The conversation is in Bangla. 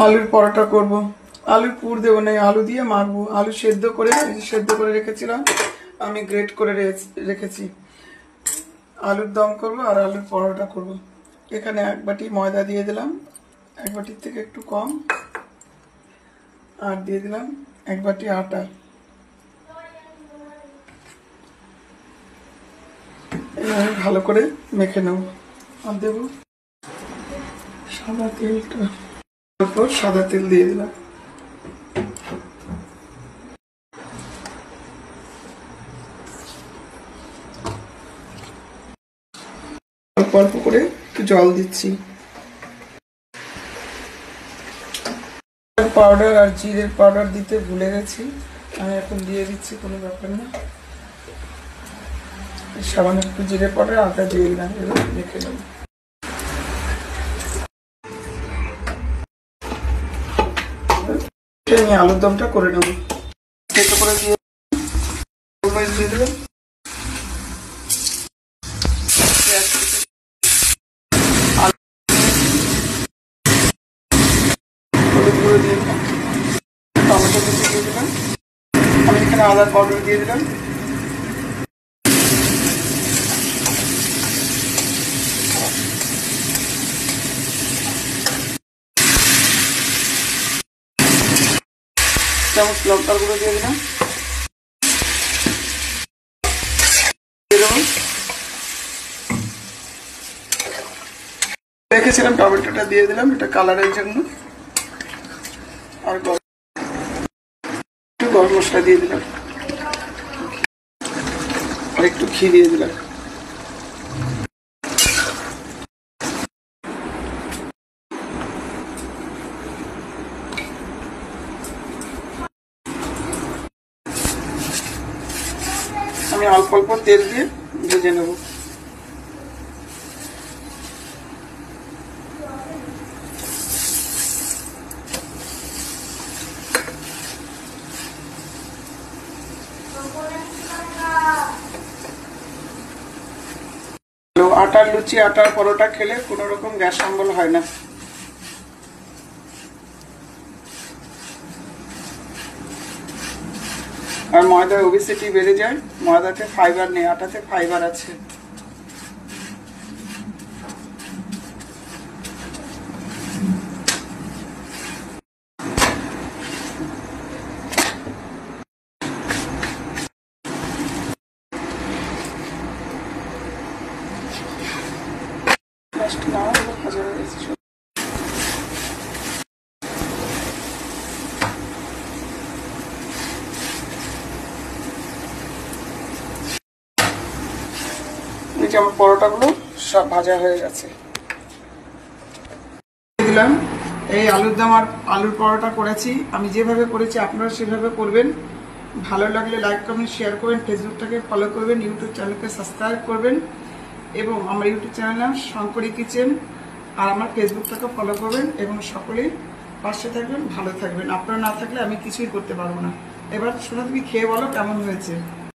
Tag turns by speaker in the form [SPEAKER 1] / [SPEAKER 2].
[SPEAKER 1] আলুর পরোটা করব। আলুর পুর দেবো না, আলু দিয়ে মাখবো। আলু সেদ্ধ করে রেখেছিলাম, আমি গ্রেট করে রেখেছি। আলুর দম করব আর আলুর পরোটা করব। এখানে 1 বাটি ময়দা দিয়ে দিলাম, 1 বাটির থেকে একটু কম, আর দিয়ে দিলাম 1 বাটি আটা। এভাবে ভালো করে মেখে নেব। আর দেবো সাদা তেলটা, তারপর সাদা তেল দিয়ে দিলাম। অল্প অল্প করে একটু জল দিচ্ছি। পাউডার আর জিরের পাউডার দিতে ভুলে গেছি, আমি এখন দিয়ে দিচ্ছি, কোনো ব্যাপার না। সামান্য একটু জিরে পাউডার, আটা দিয়ে দিলাম, এবার মেখে নেব। নিয়ে আলুর দমটা করে নেব। তেতো করে দিয়ে দেবেন, হলুদ গুঁড়ো দিয়ে দিলাম, টমেটো কুচি দিয়ে দিলাম, আমি এখানে আদা পাউডার দিয়ে দিলাম। চামচ লঙ্কার গুঁড়ো দিয়ে দিলাম, রেখেছিলাম টমেটোটা দিয়ে দিলাম, এটা কালারের জন্য। আর একটু গরম মশলা দিয়ে দিলাম, আর একটু ঘি দিয়ে দিলাম। আমি অল্প অল্প তেল দিয়ে ভেজে নেব। আটার লুচি, আটার পরোটা খেলে কোনো রকম গ্যাস অম্বল হয় না। আর ময়দায় ওবেসিটি বেড়ে যায়। ময়দাতে ফাইবার নেই, আটাতে ফাইবার আছে। আমার পরোটাগুলো সব ভাজা হয়ে গেছে। দিলাম এই আলুর দম আর আলুর পরোটা করেছি, আমি যেভাবে করেছি আপনারা সেভাবে করবেন। ভালো লাগলে লাইক কমেন্ট শেয়ার করবেন, ফেসবুকটাকে ফলো করবেন, ইউটিউব চ্যানেলকে সাবস্ক্রাইব করবেন, এবং আমার ইউটিউব চ্যানেল নাম শঙ্করী কিচেন, আর আমার ফেসবুকটাকে ফলো করবেন, এবং সকলেই পাশে থাকবেন, ভালো থাকবেন। আপনারা না থাকলে আমি কিছুই করতে পারবো না। এবার শোনো, তুমি খেয়ে বলো কেমন হয়েছে।